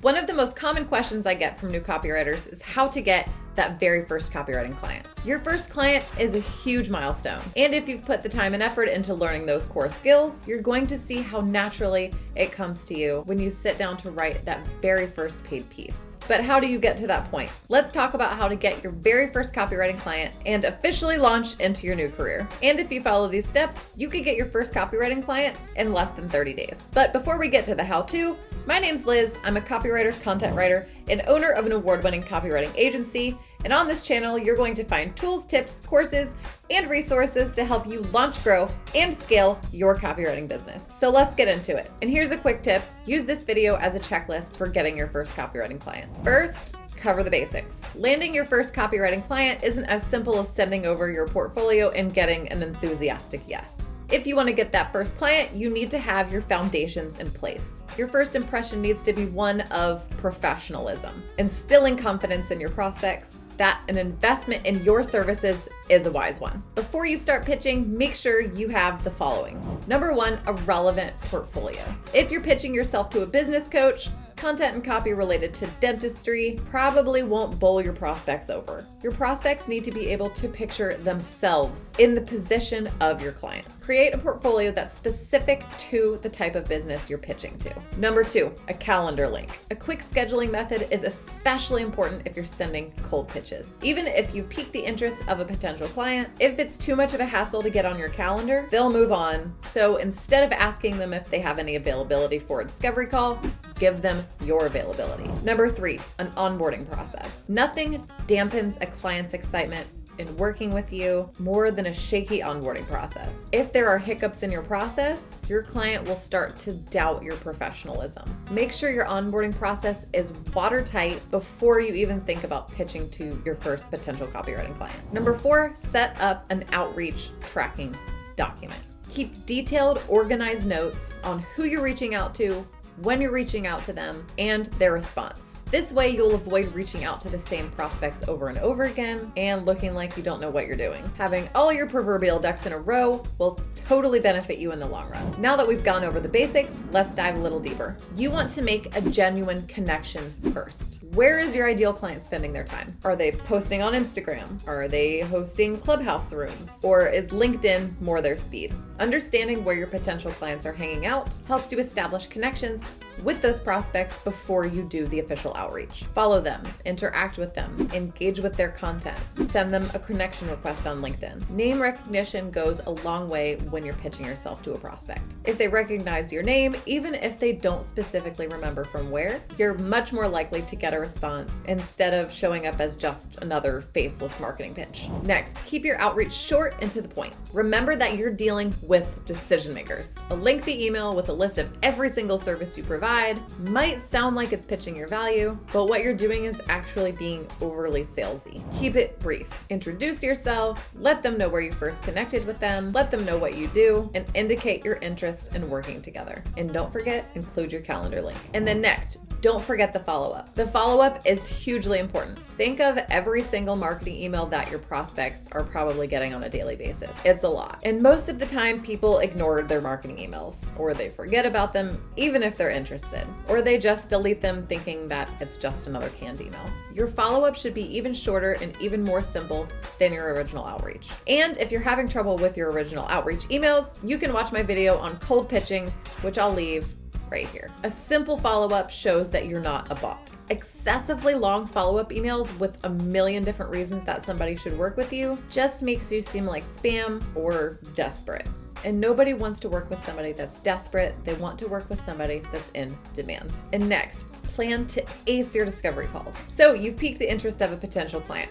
One of the most common questions I get from new copywriters is how to get that very first copywriting client. Your first client is a huge milestone. And if you've put the time and effort into learning those core skills, you're going to see how naturally it comes to you when you sit down to write that very first paid piece. But how do you get to that point? Let's talk about how to get your very first copywriting client and officially launch into your new career. And if you follow these steps, you could get your first copywriting client in less than 30 days. But before we get to the how-to, my name's Liz. I'm a copywriter, content writer, and owner of an award-winning copywriting agency. And on this channel, you're going to find tools, tips, courses, and resources to help you launch, grow, and scale your copywriting business. So let's get into it. And here's a quick tip. Use this video as a checklist for getting your first copywriting client. First, cover the basics. Landing your first copywriting client isn't as simple as sending over your portfolio and getting an enthusiastic yes. If you want to get that first client, you need to have your foundations in place. Your first impression needs to be one of professionalism, instilling confidence in your prospects that an investment in your services is a wise one. Before you start pitching, make sure you have the following. Number one, a relevant portfolio. If you're pitching yourself to a business coach, content and copy related to dentistry probably won't bowl your prospects over. Your prospects need to be able to picture themselves in the position of your client. Create a portfolio that's specific to the type of business you're pitching to. Number two, a calendar link. A quick scheduling method is especially important if you're sending cold pitches. Even if you've piqued the interest of a potential client, if it's too much of a hassle to get on your calendar, they'll move on. So instead of asking them if they have any availability for a discovery call, give them your availability. Number three, an onboarding process. Nothing dampens a client's excitement in working with you more than a shaky onboarding process. If there are hiccups in your process, your client will start to doubt your professionalism. Make sure your onboarding process is watertight before you even think about pitching to your first potential copywriting client. Number four, set up an outreach tracking document. Keep detailed, organized notes on who you're reaching out to, when you're reaching out to them, and their response. This way you'll avoid reaching out to the same prospects over and over again and looking like you don't know what you're doing. Having all your proverbial ducks in a row will totally benefit you in the long run. Now that we've gone over the basics, let's dive a little deeper. You want to make a genuine connection first. Where is your ideal client spending their time? Are they posting on Instagram? Are they hosting Clubhouse rooms? Or is LinkedIn more their speed? Understanding where your potential clients are hanging out helps you establish connections with those prospects before you do the official outreach. Follow them, interact with them, engage with their content, send them a connection request on LinkedIn. Name recognition goes a long way when you're pitching yourself to a prospect. If they recognize your name, even if they don't specifically remember from where, you're much more likely to get a response instead of showing up as just another faceless marketing pitch. Next, keep your outreach short and to the point. Remember that you're dealing with decision makers. A lengthy email with a list of every single service you provide might sound like it's pitching your value, but what you're doing is actually being overly salesy. Keep it brief. Introduce yourself, let them know where you first connected with them, let them know what you do, and indicate your interest in working together. And don't forget, include your calendar link. And then next, don't forget the follow-up. The follow-up is hugely important. Think of every single marketing email that your prospects are probably getting on a daily basis. It's a lot. And most of the time, people ignore their marketing emails, or they forget about them, even if they're interested, or they just delete them thinking that it's just another canned email. Your follow-up should be even shorter and even more simple than your original outreach. And if you're having trouble with your original outreach emails, you can watch my video on cold pitching, which I'll leave right here. A simple follow-up shows that you're not a bot. Excessively long follow-up emails with a million different reasons that somebody should work with you just makes you seem like spam or desperate. And nobody wants to work with somebody that's desperate. They want to work with somebody that's in demand. And next, plan to ace your discovery calls. So you've piqued the interest of a potential client.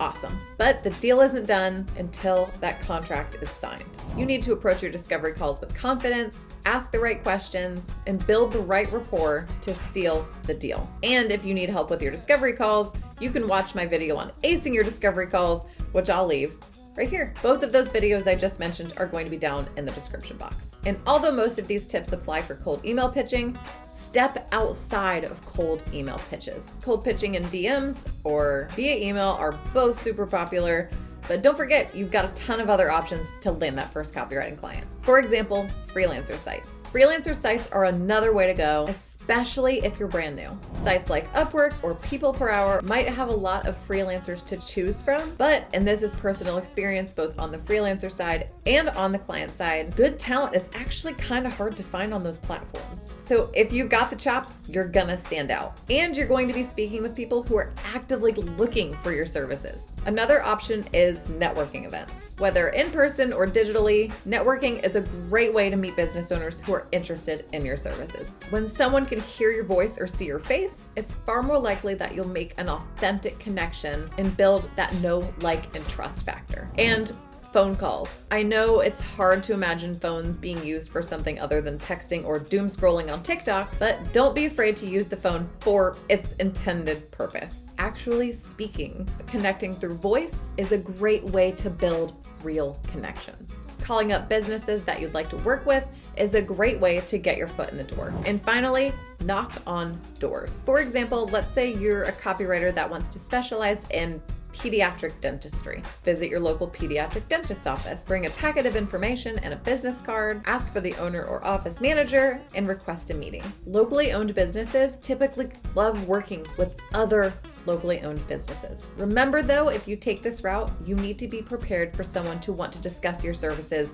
Awesome. But the deal isn't done until that contract is signed. You need to approach your discovery calls with confidence, ask the right questions, and build the right rapport to seal the deal. And if you need help with your discovery calls, you can watch my video on acing your discovery calls, which I'll leave right here. Both of those videos I just mentioned are going to be down in the description box. And although most of these tips apply for cold email pitching, step outside of cold email pitches. Cold pitching in DMs or via email are both super popular, but don't forget, you've got a ton of other options to land that first copywriting client. For example, Freelancer Sites. Freelancer Sites are another way to go, especially if you're brand new. Sites like Upwork or People Per Hour might have a lot of freelancers to choose from, but, and this is personal experience both on the freelancer side and on the client side, good talent is actually kind of hard to find on those platforms. So if you've got the chops, you're gonna stand out. And you're going to be speaking with people who are actively looking for your services. Another option is networking events. Whether in person or digitally, networking is a great way to meet business owners who are interested in your services. When someone can hear your voice or see your face, it's far more likely that you'll make an authentic connection and build that know, like, and trust factor. And phone calls. I know it's hard to imagine phones being used for something other than texting or doom scrolling on TikTok, but don't be afraid to use the phone for its intended purpose. Actually speaking, connecting through voice is a great way to build real connections. Calling up businesses that you'd like to work with is a great way to get your foot in the door. And finally, knock on doors. For example, let's say you're a copywriter that wants to specialize in pediatric dentistry. Visit your local pediatric dentist's office, bring a packet of information and a business card, ask for the owner or office manager, and request a meeting. Locally owned businesses typically love working with other locally owned businesses. Remember though, if you take this route, you need to be prepared for someone to want to discuss your services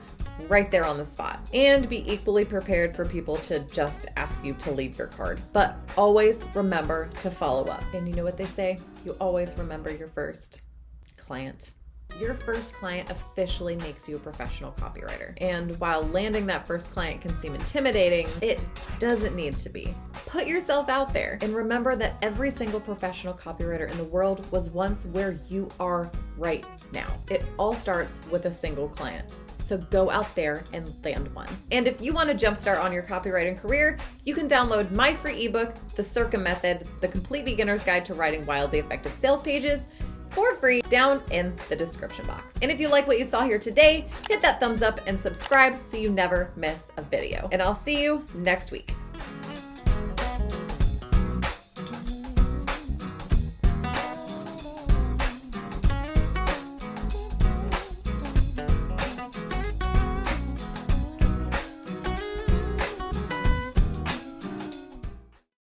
right there on the spot, and be equally prepared for people to just ask you to leave your card. But always remember to follow up. And you know what they say? You always remember your first client. Your first client officially makes you a professional copywriter. And while landing that first client can seem intimidating, it doesn't need to be. Put yourself out there and remember that every single professional copywriter in the world was once where you are right now. It all starts with a single client. So go out there and land one. And if you want to jumpstart on your copywriting career, you can download my free ebook, The Circa Method, the complete beginner's guide to writing wildly effective sales pages, for free down in the description box. And if you like what you saw here today, hit that thumbs up and subscribe so you never miss a video. And I'll see you next week.